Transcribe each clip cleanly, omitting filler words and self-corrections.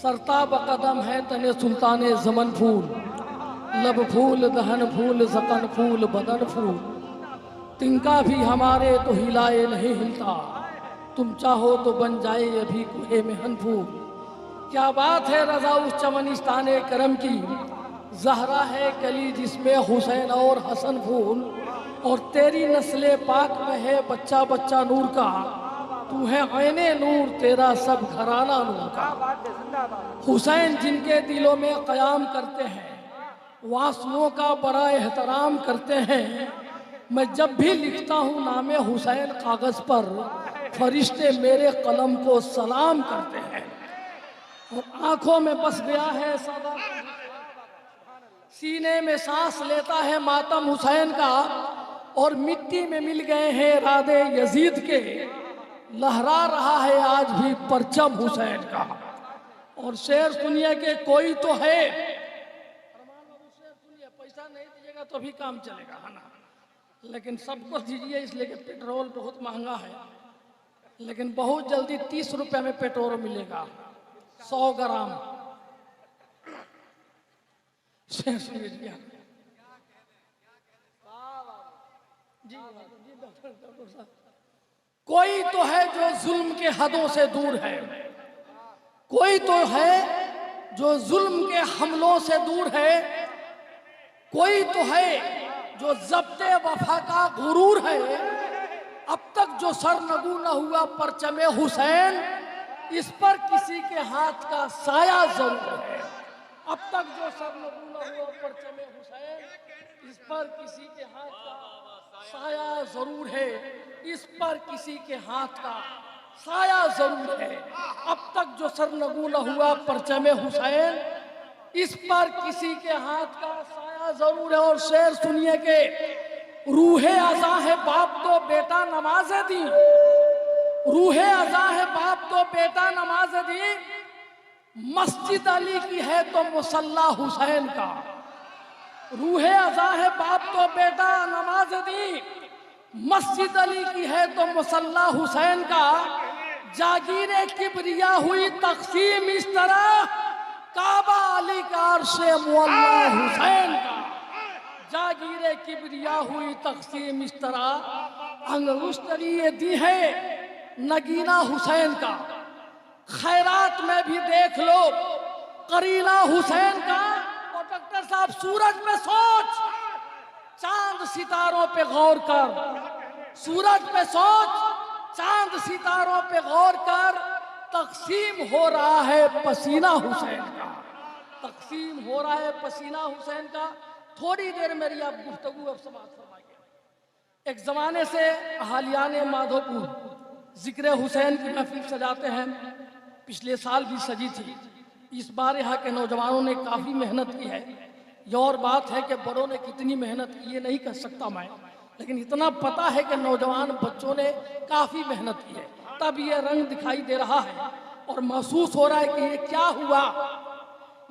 सरताब कदम है तने सुल्ताने ज़मन फूल, लब फूल दहन फूल ज़कन फूल बदन फूल, तिनका भी हमारे तो हिलाए नहीं हिलता, तुम चाहो तो बन जाए अभी कुहे में हन फूल। क्या बात है रजा उस चमनिस्ताने करम की, जहरा है कली जिसमें हुसैन और हसन फूल, और तेरी नस्ले पाक में है बच्चा बच्चा नूर का, तू है ऐने नूर तेरा सब घराना नूर का। हुसैन जिनके दिलों में क़याम करते हैं, वासुओं का बड़ा एहतराम करते हैं, मैं जब भी लिखता हूँ नामे हुसैन कागज़ पर, फरिश्ते मेरे कलम को सलाम करते हैं। और आंखों में बस गया है सदा, सीने में सांस लेता है मातम हुसैन का, और मिट्टी में मिल गए हैं रादे यजीद के, लहरा रहा है आज भी परचम हुसैन का। और शेर सुनिए कि कोई तो है, पैसा नहीं दीजिएगा तो भी काम चलेगा है ना, लेकिन सबको दीजिए इसलिए कि पेट्रोल बहुत महंगा है, लेकिन बहुत जल्दी 30 रुपये में पेट्रोल मिलेगा 100 ग्राम। शेर सुनिए जी, डॉक्टर साहब, कोई तो है जो जुल्म के हदों से दूर है, कोई तो है जो जुल्म के हमलों से दूर है, कोई तो है जो ज़ब्ते वफा का गुरूर है। अब तक जो सरनगू न हुआ परचमे हुसैन, इस पर किसी के हाथ का साया जरूर है। अब तक जो सरनगू न हुआ परचमे हुसैन, इस पर किसी के हाथ का साया जरूर है, इस पर किसी के हाथ का साया जरूर है। अब तक जो सरनगू न हुआ परचमे हुसैन, इस पर किसी के हाथ का साया जरूर है। और शेर सुनिए के रूहे अज़ा है बाप तो बेटा नमाज़े दी, रूहे अज़ा है बाप तो बेटा नमाज़े दी, मस्जिद अली की है तो मुसल्ला हुसैन का। रूहे अज़ा है बाप तो बेटा नमाज़ दी, मस्जिद अली की है तो मुसल्ला हुसैन का। जागीरे किबरिया हुई तकसीम इस तरह, काबा अली का अर्शे मुअल्ला हुसैन का। जागीरे किबरिया हुई तकसीम इस तरह, अंगुश्तरी ये दी है नगीना हुसैन का। खैरात में भी देख लो करीना हुसैन का। और डॉक्टर साहब सूरज पे सोच, चांद सितारों पे गौर कर, सूरज पे सोच, चांद सितारों पे गौर कर, तकसीम हो रहा है पसीना हुसैन का, तकसीम हो रहा है पसीना हुसैन का। थोड़ी देर मेरी आप गुफ्तगू अब समाप्त फरमाइए। एक जमाने से अहालियाने माधोपुर जिक्र हुसैन की महफिल सजाते हैं, पिछले साल भी सजी थी। इस बार यहाँ के नौजवानों ने काफ़ी मेहनत की है। ये और बात है कि बड़ों ने कितनी मेहनत की ये नहीं कह सकता मैं, लेकिन इतना पता है कि नौजवान बच्चों ने काफ़ी मेहनत की है, तब ये रंग दिखाई दे रहा है। और महसूस हो रहा है कि ये क्या हुआ,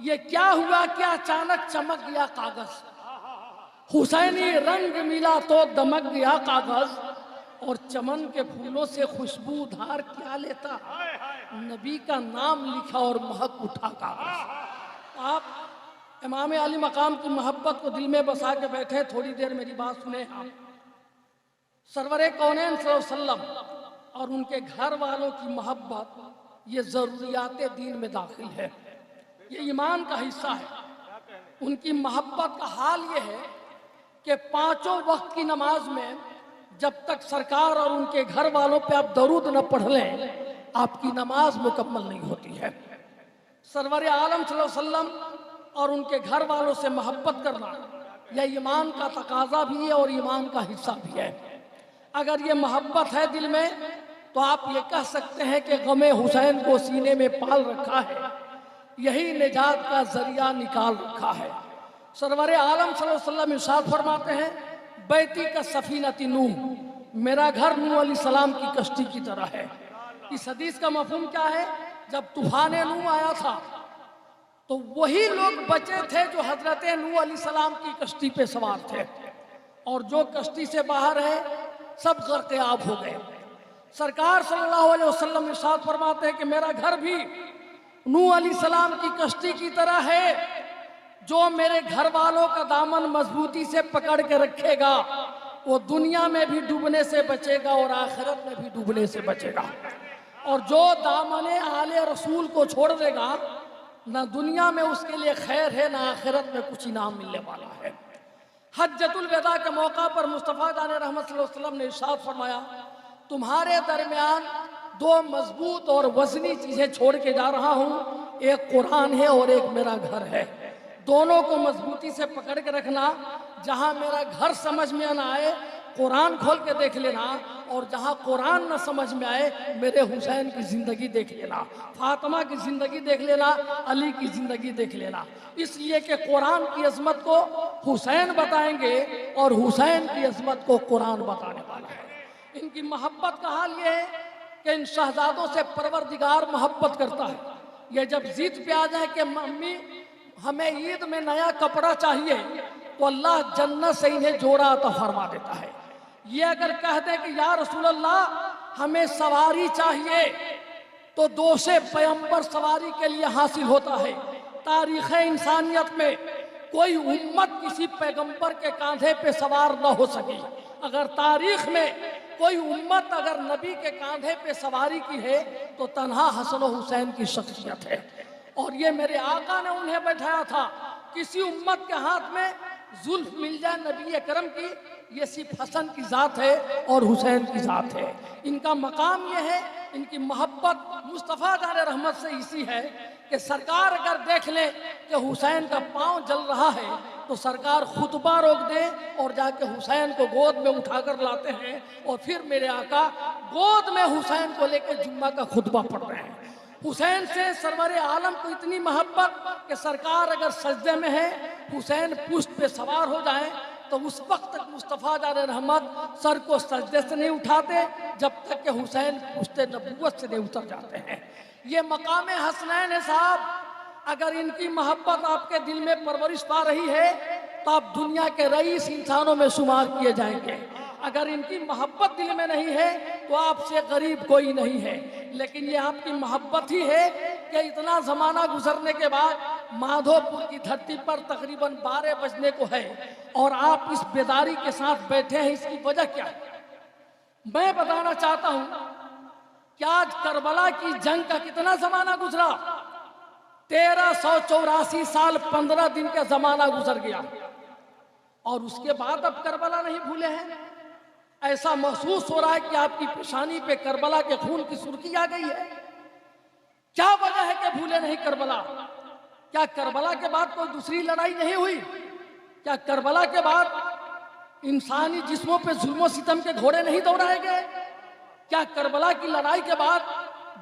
ये क्या हुआ, क्या अचानक चमक गया कागज़, हुसैनी रंग मिला तो दमक गया कागज़। और चमन के फूलों से खुशबूदार क्या लेता, नबी का नाम लिखा और महक उठा कागज़। आप इमाम अली मकाम की मोहब्बत को दिल में बसा के बैठे, थोड़ी देर मेरी बात सुने आप। सरवरे कौनैन सल्लल्लाहु अलैहि वसल्लम और उनके घर वालों की मोहब्बत ये ज़रूरियात दीन में दाखिल है, ये ईमान का हिस्सा है। उनकी मोहब्बत का हाल ये है कि 5 वक्त की नमाज में जब तक सरकार और उनके घर वालों पे आप दरूद न पढ़ लें, आपकी नमाज मुकम्मल नहीं होती है। सरवर आलम सल्लल्लाहु अलैहि वसल्लम और उनके घर वालों से मोहब्बत करना यह ईमान का तकाजा भी है और ईमान का हिस्सा भी है। अगर ये मोहब्बत है दिल में, तो आप ये कह सकते हैं कि गमे हुसैन को सीने में पाल रखा है, यही निजात का जरिया निकाल रखा है। सरवर आलम सल्लल्लाहु अलैहि वसल्लम इरशाद फरमाते हैं, बैती का सफीनती नूह, मेरा घर नूह अलैहिस्सलाम की कश्ती की तरह है। इस हदीस का मफहूम क्या है, जब तूफान नूह आया था तो वही लोग बचे थे जो हजरत नूह अलैहिस्सलाम की कश्ती पे सवार थे, और जो कश्ती से बाहर है सब गर्क़याब हो गए। सरकार सल्लल्लाहु अलैहि वसल्लम इरशाद फरमाते हैं कि मेरा घर भी नूह अलैहिस्सलाम की कश्ती की तरह है। जो मेरे घर वालों का दामन मजबूती से पकड़ के रखेगा वो दुनिया में भी डूबने से बचेगा और आखिरत में भी डूबने से बचेगा। और जो दामने आले रसूल को छोड़ देगा, ना दुनिया में उसके लिए खैर है, ना आखिरत में कुछ इनाम मिलने वाला है। हज्जतुल विदा के मौका पर मुस्तफ़ा जान रहमत सल्लल्लाहु अलैहि वसल्लम ने इरशाद फरमाया, तुम्हारे दरमियान दो मजबूत और वजनी चीजें छोड़ के जा रहा हूँ, एक कुरान है और एक मेरा घर है। दोनों को मजबूती से पकड़ के रखना। जहाँ मेरा घर समझ में ना आए कुरान खोल के देख लेना, और जहाँ कुरान न समझ में आए मेरे हुसैन की जिंदगी देख लेना, फातिमा की जिंदगी देख लेना, अली की जिंदगी देख लेना। इसलिए कि कुरान की अजमत को हुसैन बताएंगे और हुसैन की अजमत को कुरान बताने वाला है। इनकी मोहब्बत का हाल ये है कि इन शहजादों से परवरदिगार मोहब्बत करता है। ये जब जिद पे आ जाए कि मम्मी हमें ईद में नया कपड़ा चाहिए, तो अल्लाह जन्नत से इन्हें जोड़ा अता फरमा देता है। ये अगर कह दे कि या रसूल अल्लाह हमें सवारी चाहिए, तो दो से पैगंबर सवारी के लिए हासिल होता है। तारीख़ इंसानियत में कोई उम्मत किसी पैगंबर के कांधे पे सवार न हो सकी। अगर तारीख में कोई उम्मत अगर नबी के कांधे पे सवारी की है तो तन्हा हसन हुसैन की शख्सियत है। और ये मेरे आका ने उन्हें बैठाया था। किसी उम्मत के हाथ में जुल्फ मिल जाए नबी अकरम की, ये सिर्फ हसन की ज़ात है और हुसैन की ज़ात है। इनका मकाम ये है, इनकी मोहब्बत मुस्तफ़ा जान रहमत से इसी है कि सरकार अगर देख ले कि हुसैन का पाँव जल रहा है तो सरकार खुतबा रोक दे और जाके हुसैन को गोद में उठाकर लाते हैं, और फिर मेरे आका गोद में हुसैन को लेकर जुम्मा का खुतबा पढ़ रहे हैं। हुसैन से सरवर आलम को इतनी मोहब्बत कि सरकार अगर सजदे में है, हुसैन पुष्ट पे सवार हो जाए तो उस वक्त तक मुस्तफ़ा जान रहमत सर को सजदे से नहीं उठाते जब तक कि हुसैन पुष्ट नबूवत से नहीं उतर जाते हैं। ये मकाम हसनैन है साहब। अगर इनकी मोहब्बत आपके दिल में परवरिश पा रही है तो आप दुनिया के रईस इंसानों में शुमार किए जाएंगे। अगर इनकी मोहब्बत दिल में नहीं है तो आपसे गरीब कोई नहीं है। लेकिन ये आपकी मोहब्बत ही है कि इतना ज़माना गुजरने के बाद माधोपुर की धरती पर तकरीबन 12 बजने को है और आप इस बेदारी के साथ बैठे हैं। इसकी वजह क्या है? मैं बताना चाहता हूं कि आज करबला की जंग का कितना ज़माना गुजरा। 1384 साल 15 दिन का ज़माना गुजर गया और उसके बाद अब करबला नहीं भूले हैं। ऐसा महसूस हो रहा है कि आपकी पेशानी पे करबला के खून की सुर्खी आ गई है। क्या वजह है कि भूले नहीं करबला? क्या करबला के बाद कोई दूसरी लड़ाई नहीं हुई? क्या करबला के बाद इंसानी जिस्मों पे जुल्म सितम के घोड़े नहीं दौड़ाए गए? क्या करबला की लड़ाई के बाद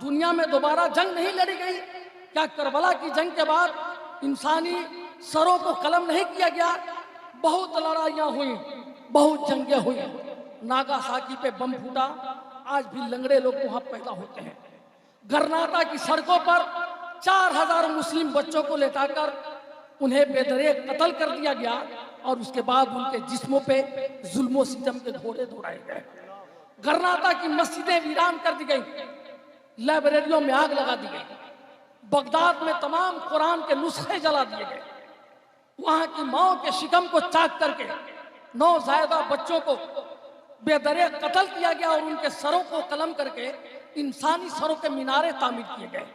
दुनिया में दोबारा जंग नहीं लड़ी गई? क्या करबला की जंग के बाद इंसानी सरों को कलम नहीं किया गया? बहुत लड़ाइयाँ हुई, बहुत जंगें हुई। नागासाकी पे बम फूटा, आज भी लंगड़े लोग वहां पैदा होते हैं। गरनाता की सड़कों पर 4000 मुस्लिम बच्चों को लेटाकर उन्हें बेदरे कत्ल कर दिया गया और उसके बाद उनके जिस्मों पे जुल्मो सितम के घोड़े दौड़ाए गए। गरनाता की मस्जिदें वीरान कर दी गई, लाइब्रेरियों में आग लगा दी गई, बगदाद में तमाम कुरान के नुस्खे जला दिए गए, वहां की माओ के शिकम को चाक करके नौज़ायदा बच्चों को बेदरे कत्ल किया गया और उनके सरों को कलम करके इंसानी सरों के मीनारे तामीर किए गए।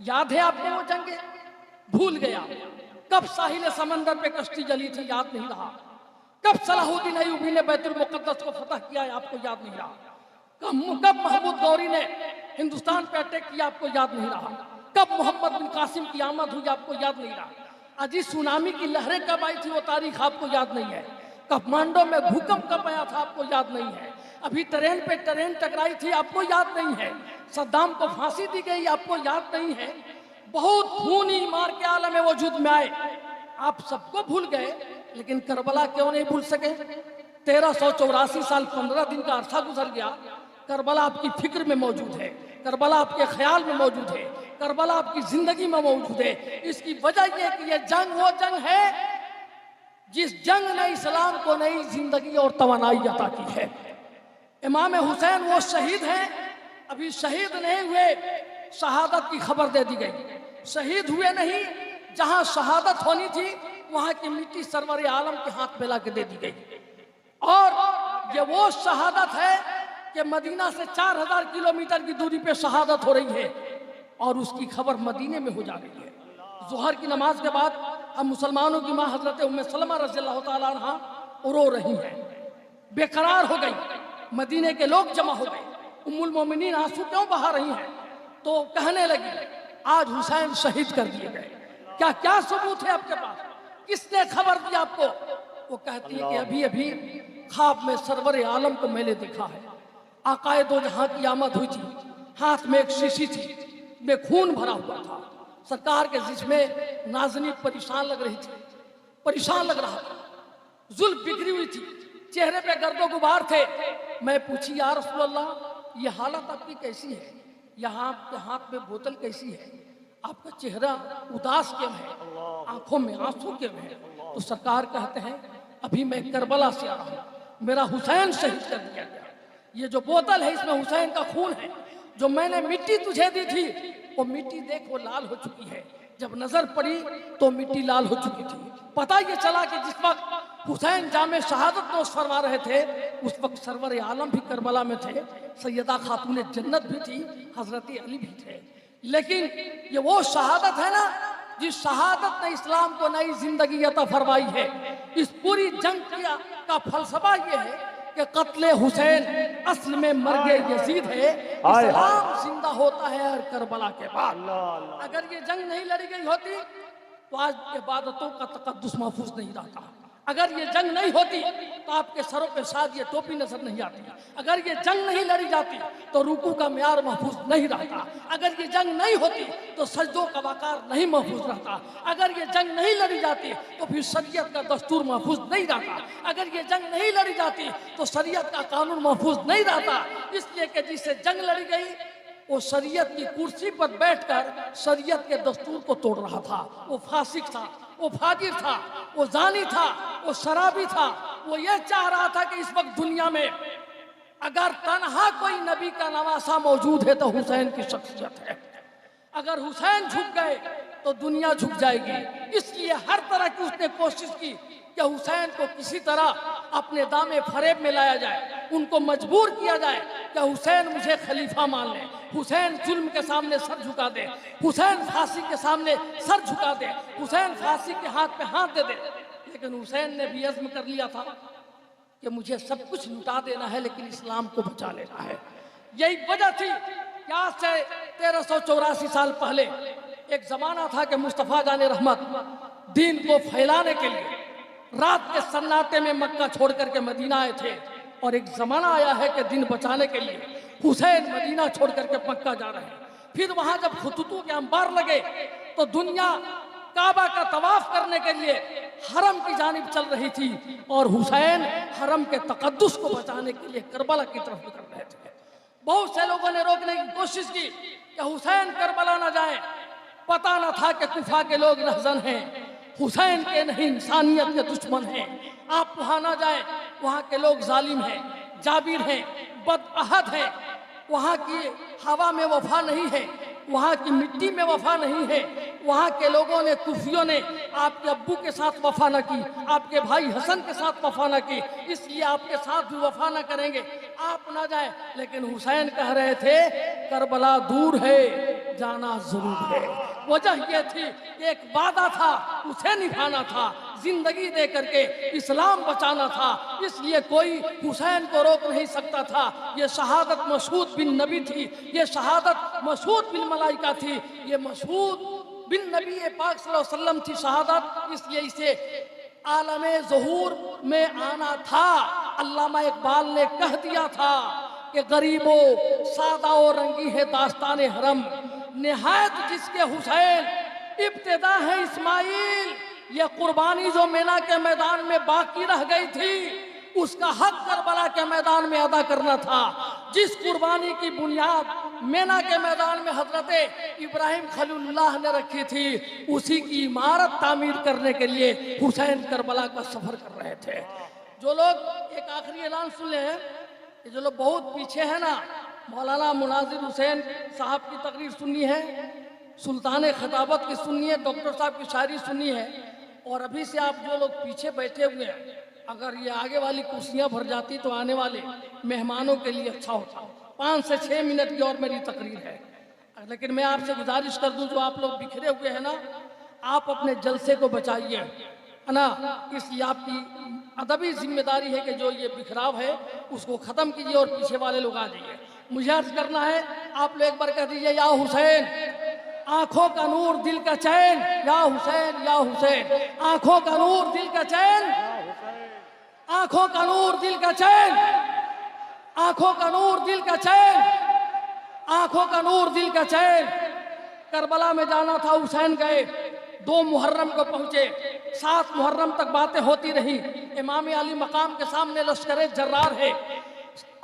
याद है आपको वो जंगे? भूल गया। कब साहिल समंदर पे कश्ती जली थी, याद नहीं रहा। कब सलाहुद्दीन अय्यूबी ने बैतुल मुक़द्दस को फतह किया है, आपको याद नहीं रहा। कब महमूद गौरी ने हिंदुस्तान पे अटैक किया, आपको याद नहीं रहा। कब मोहम्मद बिन कासिम की आमद हुई, आपको याद नहीं रहा। अजीज सुनामी की लहरें कब आई थी, वो तारीख आपको याद नहीं है। काठमांडू में भूकंप कब आया था, आपको याद नहीं है। अभी ट्रेन पे ट्रेन टकराई थी, आपको याद नहीं है। सद्दाम को फांसी दी गई, आपको याद नहीं है। बहुत खूनी मार के आलम वजूद में आए, आप सबको भूल गए, लेकिन करबला क्यों नहीं भूल सके? 1384 साल 15 दिन का अरसा गुजर गया। करबला आपकी फिक्र में मौजूद है, करबला आपके ख्याल में मौजूद है, करबला आपकी जिंदगी में मौजूद है। इसकी वजह यह कि यह जंग वो जंग है जिस जंग ने इस्लाम को नई जिंदगी और तवानाई अता की है। इमाम हुसैन वो शहीद हैं, अभी शहीद नहीं हुए, शहादत की खबर दे दी गई। शहीद हुए नहीं, जहां शहादत होनी थी वहां की मिट्टी सरवर आलम के हाथ में लाके दे दी गई। और ये वो शहादत है कि मदीना से 4000 किलोमीटर की दूरी पे शहादत हो रही है और उसकी खबर मदीने में हो जा रही है। ज़ोहर की नमाज के बाद हम मुसलमानों की माँ हजरत उम्मे सलमा रज़ियल्लाहु ताला अन्हा रो रही हैं, बेकरार हो गई। मदीने के लोग जमा हो गए, उम्मुल मोमिनीन आंसू क्यों बहा रही हैं? तो कहने लगी, आज हुसैन शहीद कर दिए गए, क्या क्या सबूत है आपके पास? किसने खबर दी आपको? वो कहती है कि अभी अभी ख्वाब में सरवर आलम को मैंने देखा है। आकाए दो जहां की आमद हुई थी, हाथ में एक शीशी थी, में खून भरा हुआ था। सरकार के जिसमें नाज़नीन परेशान लग रही थी, परेशान लग रहा था, जुल्फ बिखरी हुई थी, चेहरे पे गर्दो गुबार थे। मैं पूछी, या रसूल अल्लाह, ये हालत आपकी कैसी है? यहाँ आपके हाथ में बोतल कैसी है? आपका चेहरा उदास क्यों है? आंखों में आंसू क्यों है? तो सरकार कहते हैं, अभी मैं करबला से आ रहा हूँ, मेरा हुसैन शहीद कर दिया गया। ये जो बोतल है इसमें हुसैन का खून है। जो मैंने मिट्टी तुझे दी थी वो मिट्टी देख वो लाल हो चुकी है। जब नजर पड़ी तो मिट्टी लाल हो चुकी थी। पता ये चला कि जिस वक्त हुसैन जामे शहादत नोश फरमा रहे थे उस वक्त सरवर आलम भी करबला में थे, सैयदा खातून जन्नत भी थी, हजरत अली भी थे। लेकिन ये वो शहादत है ना जिस शहादत ने इस्लाम को नई जिंदगी अता फरमाई है। इस पूरी जंग का फलसफा ये है कि कत्ले हुसैन असल में मर्गे यजीद है, इस्लाम जिंदा होता है हर करबला के बाद। अगर ये जंग नहीं लड़ी गई होती तो आज इबादतों का तकद्दुस महफूज नहीं रहता। अगर ये जंग नहीं होती तो आपके सरों पे शायद ये टोपी नजर नहीं आती। अगर ये जंग नहीं लड़ी जाती तो रुकू का म्यार महफूज नहीं रहता। अगर ये जंग नहीं होती तो सजदों का वकार नहीं महफूज रहता। अगर ये जंग नहीं लड़ी जाती तो फिर शरीयत का दस्तूर महफूज नहीं रहता। अगर ये जंग नहीं लड़ी जाती तो शरीयत का कानून महफूज नहीं रहता। इसलिए कि जिससे जंग लड़ी गई वो शरीयत की कुर्सी पर बैठकर शरीयत के दस्तूर को तोड़ रहा था। वो फासिक था, वो फाजिर था, वो जानी था, वो शराबी था। वो ये चाह रहा था कि इस वक्त दुनिया में अगर तन्हा कोई नबी का नवासा मौजूद है तो हुसैन की शख्सियत है। अगर हुसैन झुक गए तो दुनिया झुक जाएगी। इसलिए हर तरह की उसने कोशिश की कि हुसैन को किसी तरह अपने दामे फरेब में लाया जाए, उनको मजबूर किया जाए कि हुसैन मुझे खलीफा मान ले, हुसैन जुल्म के सामने सर झुका दे, हुसैन फांसी के सामने सर झुका दे, हुसैन फांसी के हाथ पे हाथ दे दे। लेकिन हुसैन ने भी अज़्म कर लिया था कि मुझे सब कुछ लुटा देना है लेकिन इस्लाम को बचा लेना है। यही वजह थी कि आज से 1384 साल पहले एक जमाना था कि मुस्तफ़ा जाने रहमत दीन को फैलाने के लिए रात के सन्नाटे में मक्का छोड़ करके मदीना आए थे। और एक जमाना आया है कि दिन बचाने के लिए हुसैन मदीना छोड़ करके मक्का जा रहे हैं। फिर वहां जब खुतूतों के अंबार लगे तो दुनिया काबा का तवाफ करने के लिए हरम की जानिब चल रही थी और हुसैन हरम के तकद्दुस को बचाने के लिए करबला की तरफ निकल रहे थे। बहुत से लोगों ने रोकने की कोशिश की कि हुसैन करबला ना जाए। पता न था कि कुफा के लोग रहजन हैं, हुसैन के नहीं इंसानियत के दुश्मन हैं। आप वहां ना जाए, वहां के लोग जालिम हैं, जाबिर हैं, बदअहद हैं। वहां की हवा में वफा नहीं है, वहां की मिट्टी में वफा नहीं है। वहां के लोगों ने, कुफियों ने आपके अब्बू के साथ वफा न की, आपके भाई हसन के साथ वफा न की, इसलिए आपके साथ भी वफा न करेंगे, आप ना जाए। लेकिन हुसैन कह रहे थे करबला दूर है, जाना जरूर है। वजह यह थी कि एक वादा था, उसे निभाना था, जिंदगी दे करके इस्लाम बचाना था। इसलिए कोई हुसैन को रोक नहीं सकता था। ये शहादत मशहूद बिन नबी थी, ये शहादत मशहूद बिन मलाइका थी, ये मशहूद बिन नबी पाक सल्लल्लाहु अलैहि वसल्लम थी शहादत। इसलिए इसे आलमे ज़हूर में आना था। अल्लामा इकबाल ने कह दिया था कि गरीबों सादा और रंगी है दास्ताने हरम, निहायत जिसके हुसैन इब्तिदा है इस्माइल। ये कुर्बानी जो मेना के मैदान में बाकी रह गई थी उसका हक करबला के मैदान में अदा करना था। जिस कुर्बानी की बुनियाद मेना के मैदान में हजरत इब्राहिम खलीलुल्लाह ने रखी थी, उसी की इमारत तामीर करने के लिए हुसैन करबला का सफर कर रहे थे। जो लोग, एक आखिरी ऐलान सुन ले, जो लोग बहुत पीछे है ना, मौलाना मुनाजिर हुसैन साहब की तकरीर सुननी है, सुल्तान खिताबत की सुनी है, डॉक्टर साहब की शायरी सुनी है। और अभी से आप जो लोग पीछे बैठे हुए हैं, अगर ये आगे वाली कुर्सियां भर जाती तो आने वाले मेहमानों के लिए अच्छा होता। 5 से 6 मिनट की और मेरी तकरीर है, लेकिन मैं आपसे गुजारिश कर दूं, जो आप लोग बिखरे हुए हैं ना, आप अपने जलसे को बचाइए, है ना। इसलिए आपकी अदबी जिम्मेदारी है कि जो ये बिखराव है उसको ख़त्म कीजिए और पीछे वाले लोग आ जाइए। मुझे अर्ज करना है, आप लोग एक बार कह दीजिए, या हुसैन आंखों का नूर दिल का चैन, या हुसैन या हुसैन, आंखों का नूर दिल का चैन, आंखों का नूर दिल का चैन, आंखों का नूर दिल का चैन, आंखों का नूर दिल का चैन। करबला में जाना था, हुसैन गए, 2 मुहर्रम को पहुंचे, 7 मुहर्रम तक बातें होती रही। इमाम अली मकाम के सामने लश्कर जर्रार है,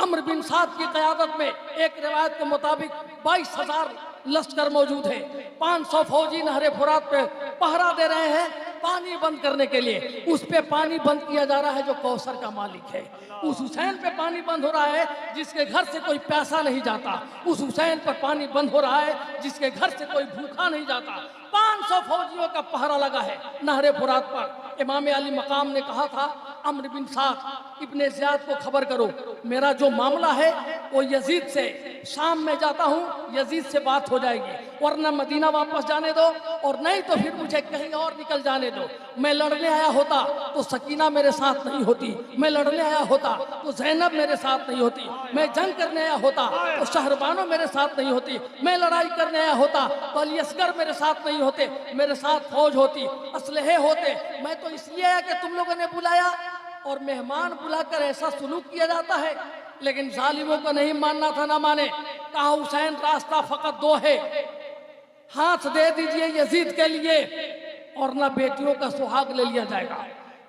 अम्र बिन साद की क़यादत में एक रिवायत के मुताबिक 22,000 लश्कर मौजूद है। 500 फौजी नहरे फुरात पे पहरा दे रहे हैं पानी बंद करने के लिए। उस पे पानी बंद किया जा रहा है जो कौसर का मालिक है। उस हुसैन पे पानी बंद हो रहा है जिसके घर से कोई पैसा नहीं जाता। उस हुसैन पर पानी बंद हो रहा है जिसके घर से कोई भूखा नहीं जाता। 500 फौजियों का पहरा लगा है नहरे फुरात पर। इमाम अली मकाम ने कहा था, अम्र बिन साद इब्ने ज़ियाद को खबर करो, मेरा जो मामला है वो यजीद से, शाम में जाता हूँ यजीद से बात हो जाएगी, वरना मदीना वापस जाने दो, और नहीं तो फिर मुझे कहीं और निकल जाने दो। मैं लड़ने आया होता तो सकीना मेरे साथ नहीं होती, मैं लड़ने आया होता तो ज़ैनब मेरे साथ नहीं होती, मैं जंग करने आया होता तो शहरबानो मेरे साथ नहीं होती, मैं लड़ाई करने आया होता तो अली असगर मेरे साथ नहीं होते, मेरे साथ फौज होती, असलहे होते। मैं तो इसलिए आया कि तुम लोगों ने बुलाया, और मेहमान बुलाकर ऐसा सुलूक किया जाता है। लेकिन जालिमों को नहीं मानना था, ना माने। कहा हुसैन रास्ता फकत 2 है, हाथ दे दीजिए यजीद के लिए, और ना बेटियों का सुहाग ले लिया जाएगा,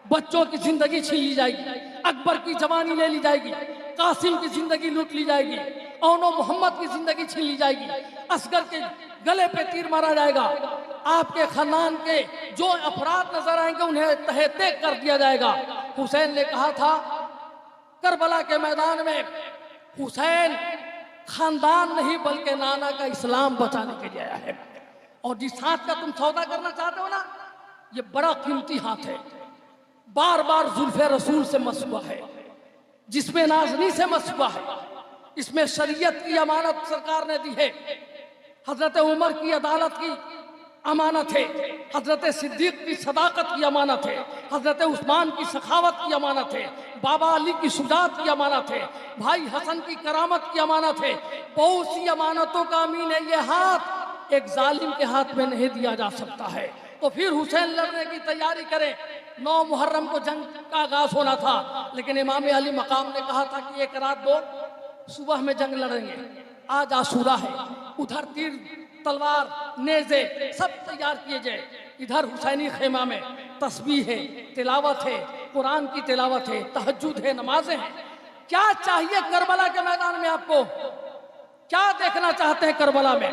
बच्चों की जिंदगी छीन ली जाएगी, अकबर की जवानी ले ली जाएगी, कासिम की जिंदगी लूट ली जाएगी, औनो मोहम्मद की जिंदगी छीन ली जाएगी, असगर के गले पे तीर मारा जाएगा, आपके खानदान के जो अफराद नजर आएंगे उन्हें तहे तेग कर दिया जाएगा। हुसैन ने कहा था करबला के मैदान में, हुसैन खानदान नहीं बल्कि नाना का इस्लाम बचाने के लिए आया है। और जिस हाथ का तुम सौदा करना चाहते हो ना, ये बड़ा कीमती हाथ है, बार बार जुल्फे रसूल से मसबूह है, जिसमें नाज़नी से मसबूह है, इसमें शरीयत की अमानत सरकार ने दी है, हजरत उमर की अदालत की अमानत है, हजरत सिद्दीक की सदाकत की अमानत है, हजरत उस्मान की सखावत की अमानत है, बाबा अली की शुजात की अमानत है, भाई हसन की करामत की अमानत है। बहुत सी अमानतों का अमीन है ये हाथ, एक जालिम के हाथ में नहीं दिया जा सकता है। तो फिर हुसैन लड़ने की तैयारी करें। 9 मुहर्रम को जंग का आगाज होना था, लेकिन इमाम अली मकाम ने कहा था कि एक रात 2 सुबह में जंग लड़ेंगे। आज आशूरा है, उधर तीर तलवार नेज़े सब तैयार किए जाए, इधर हुसैनी खेमा में तस्बीह है, तिलावत है, कुरान की तिलावत है, तहज्जुद है, नमाजें हैं। क्या चाहिए करबला के मैदान में? आपको क्या देखना चाहते हैं करबला में?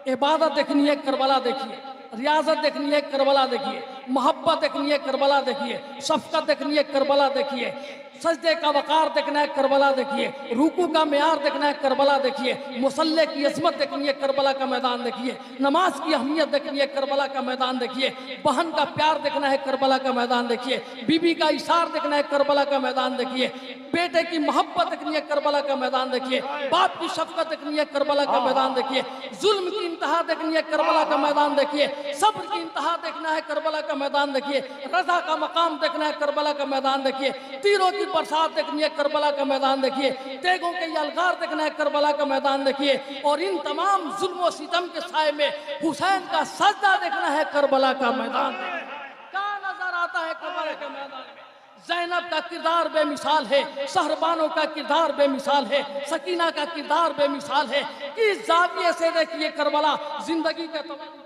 इबादत देखनी है, करबला देखिए। रियाजत देखनी है, करबला देखिए। मोहब्बत देखनी है, करबला देखिए। शफकत देखनी है, करबला देखिए। सजदे का वकार देखना है, करबला देखिए। रुकू का मेयार देखना है, करबला देखिए। मुसल्ले की अजमत देखनी है, करबला का मैदान देखिए। नमाज की अहमियत देखनी है, करबला का मैदान देखिए। बहन का प्यार देखना है, करबला का मैदान देखिए। बीबी का इशार देखना है, करबला का मैदान देखिए। बेटे की मोहब्बत देखनी है, करबला का मैदान देखिए। बाप की शफकत देखनी है, करबला का मैदान देखिए। जुल्म की इंतहा देखनी है, करबला का मैदान देखिए। सब्र की इंतहा देखना है, करबला का मैदान देखिए। रजा का मकाम देखना है, करबला का मैदान देखिए। तीरों की बरसात देखनी है, करबला का मैदान देखिए। तेगों के यलगार देखना है, करबला का मैदान देखिए। और इन तमाम जुल्म और सितम के साए में हुसैन का सजदा देखना है, करबला का मैदान देखिए। क्या नजर आता है करबला के मैदान में? ज़ैनब का किरदार बेमिसाल है, शहरबानों का किरदार बेमिसाल है, सकीना का किरदार बेमिसाल है। किस जाविये से देखिए करबला, जिंदगी के तमाम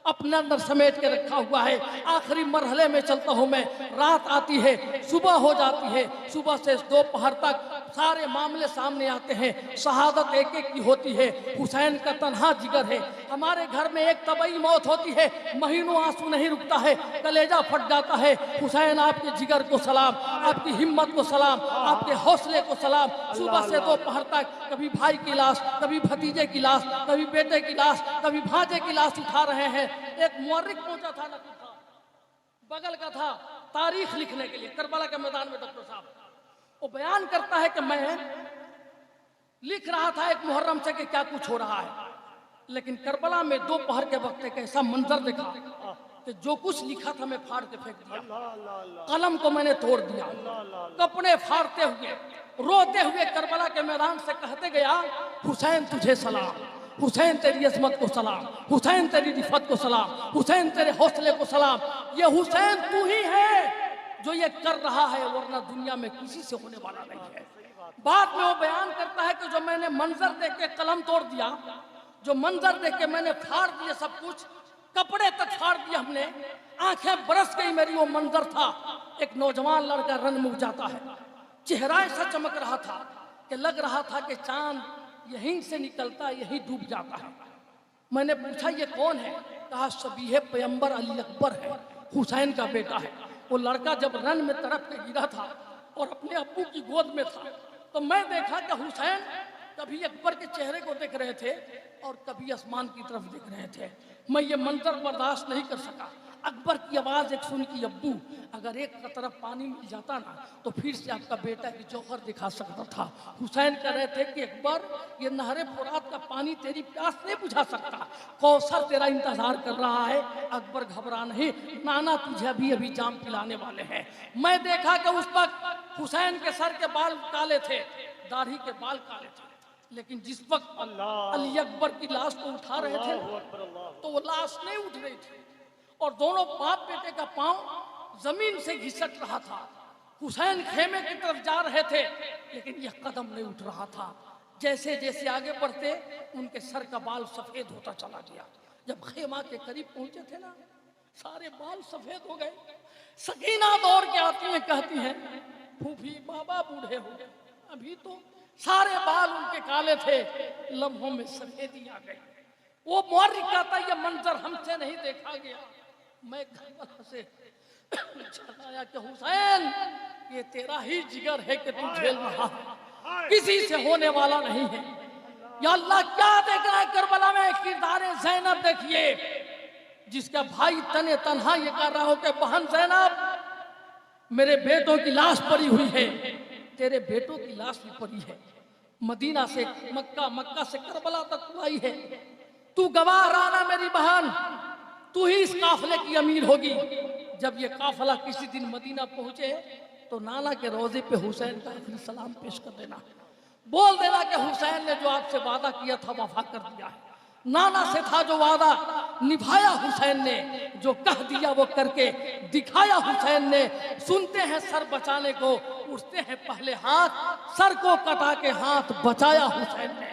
अपने अंदर समेट के रखा हुआ है। आखिरी मरहले में चलता हूँ मैं, रात आती है, सुबह हो जाती है, सुबह से दोपहर तक सारे मामले सामने आते हैं, शहादत एक एक की होती है। हुसैन का तन्हा जिगर है। हमारे घर में एक तबई मौत होती है, महीनों आंसू नहीं रुकता है, कलेजा फट जाता है। हुसैन आपके जिगर को सलाम, आपकी हिम्मत को सलाम, आपके हौसले को सलाम। सुबह से दोपहर तक कभी भाई की लाश, कभी भतीजे की लाश, कभी बेटे की लाश, कभी भांजे की लाश उठा रहे हैं। एक मुअर्रिख पहुंचा था, नकल था, बगल का था, तारीख लिखने के लिए करबला के मैदान में। डॉक्टर साहब वो बयान करता है कि मैं लिख रहा था एक मुहर्रम से कि क्या कुछ हो रहा है, लेकिन करबला में दोपहर के वक्त एक ऐसा मंजर देखा कि जो कुछ लिखा था मैं फाड़ के फेंक दिया, कलम को मैंने तोड़ दिया, कपड़े फाड़ते हुए रोते हुए करबला के मैदान से कहते गया, हुसैन तुझे सलाम, हुसैन तेरी अजमत को सलाम, हुसैन तेरी रिफत को सलाम, हुसैन तेरे हौसले को सलाम। ये हुसैन तू ही है जो ये कर रहा है, वरना दुनिया में किसी से होने वाला नहीं है। बाद में वो बयान करता है कि जो मैंने मंजर देख के कलम तोड़ दिया, जो मंजर देख के मैंने फाड़ दिया, सब कुछ कपड़े तक फाड़ दिए हमने, आंखें बरस गई मेरी। वो मंजर था, एक नौजवान लड़का रन में जाता है, चेहरा ऐसा चमक रहा था कि लग रहा था कि चांद यहीं से निकलता यहीं डूब जाता है। मैंने पूछा ये कौन है? कहा शबीह पैगंबर अली अकबर है, हुसैन का बेटा है। वो लड़का जब रन में तड़प के गिरा था और अपने अब्बू की गोद में था, तो मैं देखा कि हुसैन कभी अकबर के चेहरे को देख रहे थे और कभी आसमान की तरफ देख रहे थे। मैं ये मंजर बर्दाश्त नहीं कर सका। अकबर की आवाज़ एक सुन की, अब्बू अगर एक तरफ पानी मिल जाता ना तो फिर से आपका बेटा की जौहर दिखा सकता था। हुसैन कह रहे थे कि अकबर ये नहरे फुरात का पानी तेरी प्यास नहीं बुझा सकता, कौसर तेरा इंतजार कर रहा है। अकबर घबरा नहीं, नाना तुझे अभी अभी जाम पिलाने वाले हैं। मैं देखा कि उस वक्त हुसैन के सर के बाल काले थे, दाढ़ी के बाल काले थे, लेकिन जिस वक्त अली अकबर की लाश को उठा रहे थे तो वो लाश नहीं उठ रही थी और दोनों बाप बेटे का पांव जमीन से घिसट रहा था। हुसैन खेमे की तरफ जा रहे थे, लेकिन यह कदम नहीं उठ रहा था। जैसे जैसे आगे बढ़ते उनके सर का बाल सफेद होता चला गया। जब खेमा के करीब पहुंचे थे ना, सारे बाल सफेद हो गए। सकीना दौड़ के आती है, कहती है फूफी बाबा बूढ़े हो गए, अभी तो सारे बाल उनके काले थे, लम्हों में सफेदी आ गई। वो मुअर्रिख कहता है ये मंजर हमसे नहीं देखा गया। मैं करबला से चलाया कि हुसैन ये तेरा ही जिगर है कि तू झेल रहा है, किसी से होने वाला नहीं है। या अल्लाह क्या देख रहा है करबला में? किरदार ज़ैनब देखिए, जिसका भाई तने तन्हा ये कर रहा हो कि बहन ज़ैनब मेरे बेटों की लाश पड़ी हुई है, तेरे बेटों की लाश भी पड़ी है। मदीना से मक्का, मक्का से करबला तक तू आई है, तू गवाह रहा मेरी बहन, तू ही इस काफले की अमीर होगी। जब ये काफला किसी दिन मदीना पहुंचे तो नाना के रोजे पे हुसैन का आखिरी सलाम पेश कर देना, बोल देना कि हुसैन ने जो आपसे वादा किया था वफा कर दिया है। नाना से था जो वादा निभाया हुसैन ने, जो कह दिया वो करके दिखाया हुसैन ने। सुनते हैं सर बचाने को, उठते हैं पहले हाथ, सर को कटा के हाथ बचाया हुसैन ने।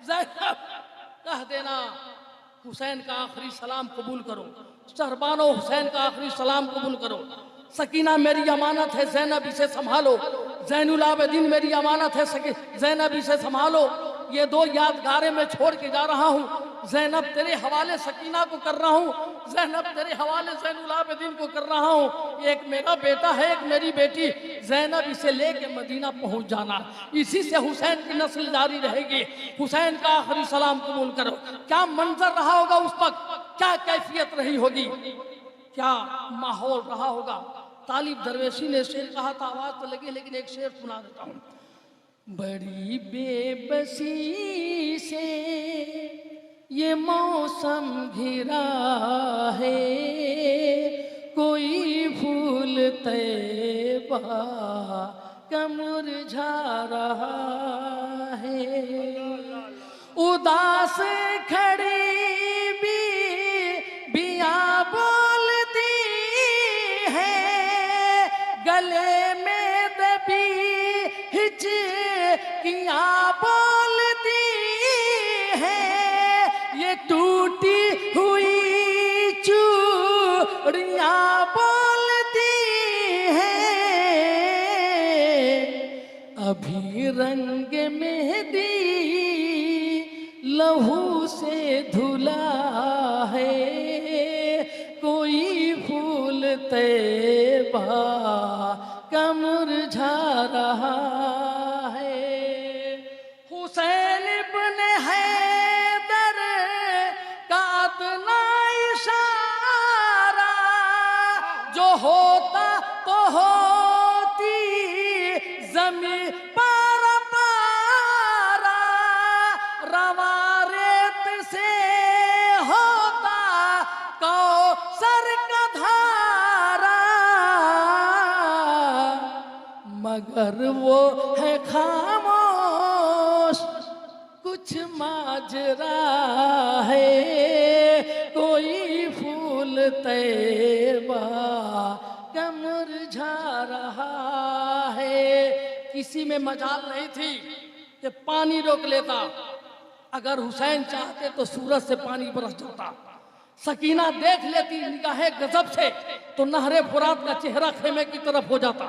ज़ैनब कह देना हुसैन का आखिरी सलाम कबूल करो, शहरबानो हुसैन का आखिरी सलाम कबूल करो। सकीना मेरी अमानत है, ज़ैनब इसे संभालो। ज़ैनुल आबिदीन मेरी अमानत है, ज़ैनब इसे संभालो। ये दो यादगारें मैं छोड़ के जा रहा हूँ। ज़ैनब तेरे हवाले सकीना को कर रहा हूँ, ज़ैनब तेरे हवाले ज़ैनुल आबिदीन को कर रहा हूँ। एक मेरा बेटा है, एक मेरी बेटी, ज़ैनब इसे लेके मदीना पहुँच जाना, इसी से हुसैन की नस्ल जारी रहेगी। हुसैन का आखिरी सलाम कबूल करो। क्या मंजर रहा होगा उस वक्त, क्या कैफियत रही होगी, क्या माहौल रहा होगा। तालिब दरवेशी ने शेर कहा था, आवाज तो लगी लेकिन एक शेर सुना देता हूँ। बड़ी बेबसी से ये मौसम घिरा है, कोई फूल तैबा का मुरझा रहा है। उदास खड़ी बिया बोलती है, गले में दबी हिचकियां बोलती है। ये टूटी हुई कलियां बोलती हैं, अभी रंग मेहंदी लहू से धुला है, कोई फूल तैबा का मुरझा रहा है। हुसैन इब्ने हैदर का अदना इशारा जो होता तो होती जमीन पर पारा, रवा रेत से होता कौसर का धारा, मगर वो है खामोश कुछ माजरा है, कोई फूल तैबा का मुरझा रहा है। किसी में मजाल नहीं थी कि पानी रोक लेता, अगर हुसैन चाहते तो सूरज से पानी बरस जाता। सकीना देख लेती निगाहे गजब से तो नहरे फुरात का चेहरा खेमे की तरफ हो जाता।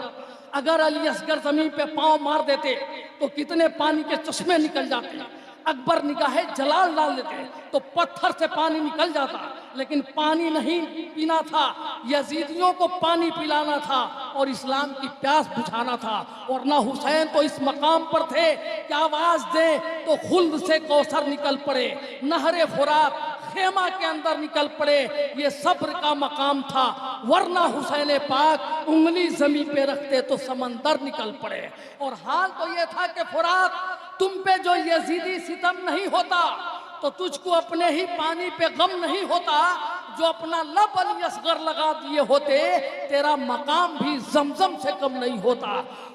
अगर अली असगर जमीन पे पांव मार देते तो कितने पानी के चश्मे निकल जाते। अकबर निगाहे जलाल डाल देते तो पत्थर से पानी निकल जाता। लेकिन पानी नहीं पीना था, यजीदियों को पानी पिलाना था और इस्लाम की प्यास बुझाना था। और ना हुसैन तो इस मकाम पर थे कि आवाज दे तो खुल्द से कौसर निकल पड़े, नहरे फुरात खेमा के अंदर निकल पड़े। ये सब्र का मकाम था, वरना हुसैन पाक उंगली जमीन पे रखते तो समंदर निकल पड़े। और हाल तो ये था कि फुरात तुम पे जो यजीदी सितम नहीं होता तो तुझको अपने ही पानी पे गम नहीं होता। जो अपना लब अली असगर लगा दिए होते तेरा मकाम भी जमजम से कम नहीं होता।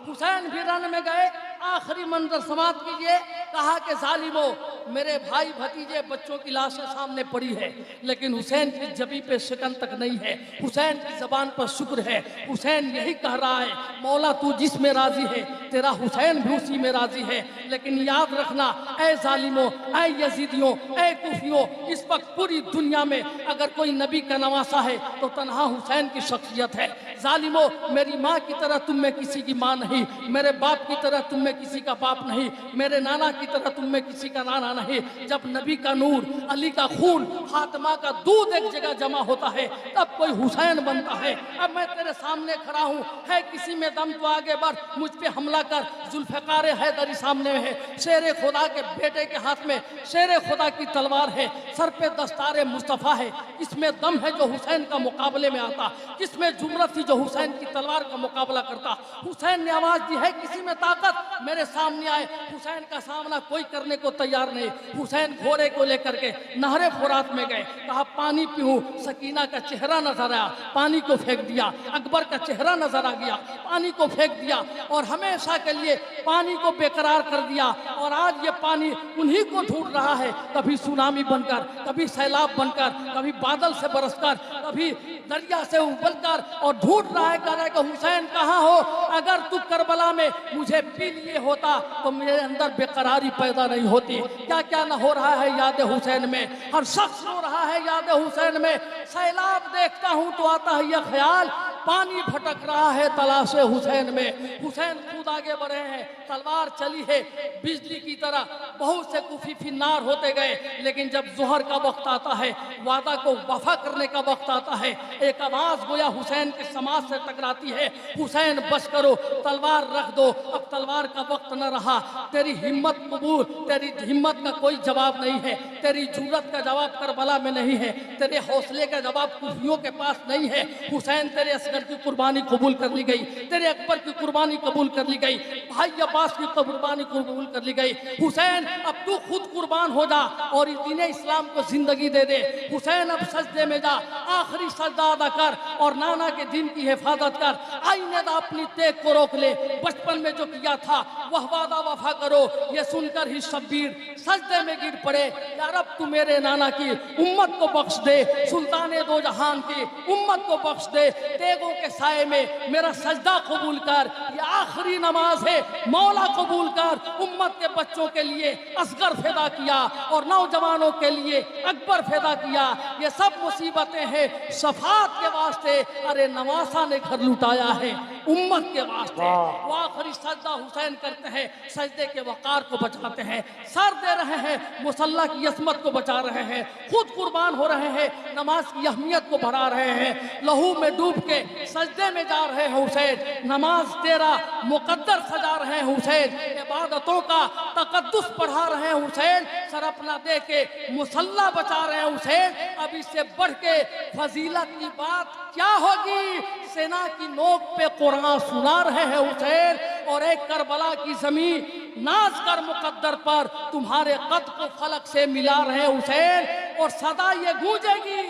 हुसैन भी रन में गए, आखिरी मंजर समाप्त कीजिए। कहा कि जालिमो मेरे भाई भतीजे बच्चों की लाशें सामने पड़ी है, लेकिन हुसैन की जबी पे शिकन तक नहीं है, हुसैन की जबान पर शुक्र है। हुसैन यही कह रहा है मौला तू जिसमें राजी है तेरा हुसैन भी उसी में राजी है। लेकिन याद रखना ऐ जालिमो, ऐ यजीदियों, ऐ कुफियों, इस वक्त पूरी दुनिया में अगर कोई नबी का नवासा है तो तन्हा हुसैन की शख्सियत है। जालिमो मेरी माँ की तरह तुम में किसी की माँ नहीं, मेरे बाप की तरह तुम में किसी का बाप नहीं, मेरे नाना की तरह तुम में किसी का नाना नहीं। जब नबी का नूर, अली का खून, फातिमा का दूध एक जगह जमा होता है तब कोई हुसैन बनता है। अब मैं तेरे सामने खड़ा हूँ, है किसी में दम तो आगे बढ़, मुझ पे हमला कर। जुल्फ़िकार हैदरी सामने है, शेर खुदा के बेटे के हाथ में शेर खुदा की तलवार है, सर पे दस्तार मुस्तफ़ा है। इसमें दम है जो हुसैन का मुकाबले में आता, किसमें जुर्रत थी जो हुसैन की तलवार का मुकाबला करता। हुसैन ने आवाज दी है किसी में ताकत मेरे सामने आए। हुसैन का सामना कोई करने को तैयार नहीं। हुसैन घोड़े को लेकर के नहरे फुरात में गए, कहा पानी पीऊं। सकीना का चेहरा नजर आया, पानी को फेंक दिया। अकबर का चेहरा नजर आ गया, पानी को फेंक दिया और हमेशा के लिए पानी को बेकरार कर दिया। और आज ये पानी उन्हीं को ढूंढ रहा है, कभी सुनामी बनकर, कभी सैलाब बनकर, कभी बादल से बरसकर, कभी दरिया से उबलकर, और ढूंढ रहा है, कह रहा है कि हुसैन कहाँ हो। अगर तू करबला में मुझे पी लिए होता तो मेरे अंदर बेकरारी पैदा नहीं होती। क्या क्या न हो रहा है याद हुसैन में, हर शख्स रो रहा है याद हुसैन में। सैलाब देखता हूँ तो आता है यह ख्याल, पानी भटक रहा है तलाशे हुसैन में। हुसैन खुद आगे बढ़े हैं, तलवार चली है बिजली की तरह, बहुत से कुफी फिन्नार होते गए। लेकिन जब जोहर का वक्त आता है, वादा को वफा करने का वक्त आता है, एक आवाज गोया हुसैन के समाज से टकराती है, हुसैन बस करो, तलवार रख दो, अब तलवार का वक्त न रहा। तेरी हिम्मत कबूल, तेरी हिम्मत का कोई जवाब नहीं है, तेरी जुर्रत का जवाब करबला में नहीं है, तेरे हौसले का जवाब कुफियों के पास नहीं है। हुसैन तेरे असगर की कुर्बानी कबूल कर ली गई, तेरे अकबर की कुर्बानी कबूल कर ली गई, भाई अब्बास की कुर्बानी कबूल कर ली गई। हुसैन अब तू खुद कुर्बान हो जा और दीन इस्लाम को जिंदगी दे दे। हुसैन अब सजदे में जा, आखिरी सजदा अदा कर और नाना के दिन की हिफाजत कर। आईने दा अपनी तेग को रोक ले, बचपन में जो किया था वह वादा वफा करो। ये सुनकर ही शब्बीर सजदे में गिर पड़े, या रब तू मेरे नाना की उम्मत को बख्श दे, सुल्ताने दो जहान की उम्मत को बख्श दे। तेग देगों के साए में मेरा सजदा कबूल कर, ये आखिरी नमाज है, मौला कबूल कर। उम्मत के बच्चों के लिए असगर फिदा किया और नौजवानों के लिए अकबर फिदा किया। ये सब मुसीबतें हैं शफात के वास्ते। अरे नवासा ने घर लुटाया है उम्मत के वास्ते। वो आखिरी सजदा हुसैन करते हैं, सजदे के वकार को बचाते हैं, सर दे रहे हैं, मुसल्ला की असमत को बचा रहे हैं, खुद कुर्बान हो रहे हैं, नमाज की अहमियत को बढ़ा रहे हैं, लहू में डूब के सजदे में जा रहे हैं हुसैन। नमाज तेरा मुकद्दर सजा रहे हैं हुसैन, इबादतों का तकद्दुस पढ़ा रहे हैं हुसैन, सर अपना दे के मुसल्ला बचा रहे हैं हुसैन। अब इससे बढ़ के फजीलत की बात क्या होगी? सेना की नोक पे कुरान सुना रहे हैं हुसैन और एक करबला की जमीन नाज कर मुकद्दर पर तुम्हारे कद को फलक से मिला रहे हैं हुसैन। और सदा ये गूंजेगी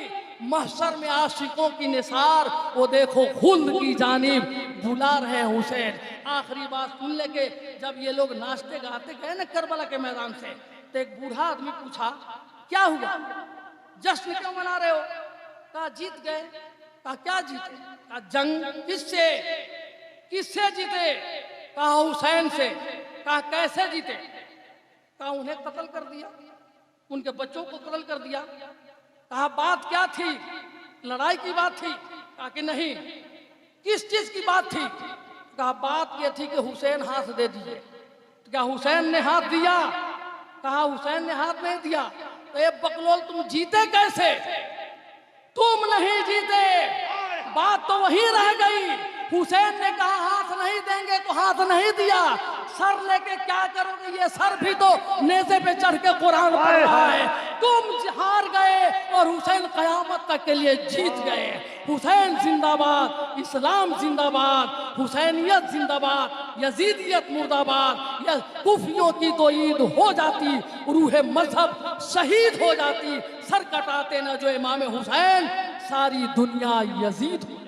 महशर में आशिकों की निसार, वो देखो खुल्द की जानिब बुला रहे हैं हुसैन। आखिरी बात सुन लेके, जब ये लोग नाचते गाते गए ना करबला के मैदान से, तो एक बूढ़ा आदमी पूछा क्या हुआ, जश्न क्यों मना रहे हो? कहा जीत गए। कहा क्या जीते? कहा जंग। किससे? किससे जीते? कहा हुसैन से। कहा कैसे जीते? कहा उन्हें कत्ल कर दिया, उनके बच्चों को कत्ल कर दिया। कहा बात क्या थी? लड़ाई की बात थी? कहा कि नहीं। किस चीज की बात थी? कहा बात यह थी कि हुसैन हाथ दे दिए। क्या हुसैन ने हाथ दिया? कहा हुसैन ने हाथ नहीं दिया। तो ये बकलोल तुम जीते कैसे? तुम नहीं जीते, बात तो वही रह गई। हुसैन ने कहा हाथ नहीं देंगे तो हाथ नहीं दिया, सर लेके क्या करोगे? ये सर भी तो नेज़े पे चढ़ के कुरान पढ़ रहा है। तुम हार गए और हुसैन कयामत तक के लिए जीत गए। हुसैन जिंदाबाद, इस्लाम जिंदाबाद, हुसैनियत जिंदाबाद, यजीदियत मुर्दाबाद। या कुफियों की तो ईद हो जाती, रूह मजहब शहीद हो जाती, सर कटाते ना जो इमाम हुसैन, सारी दुनिया यजीद हो जाती।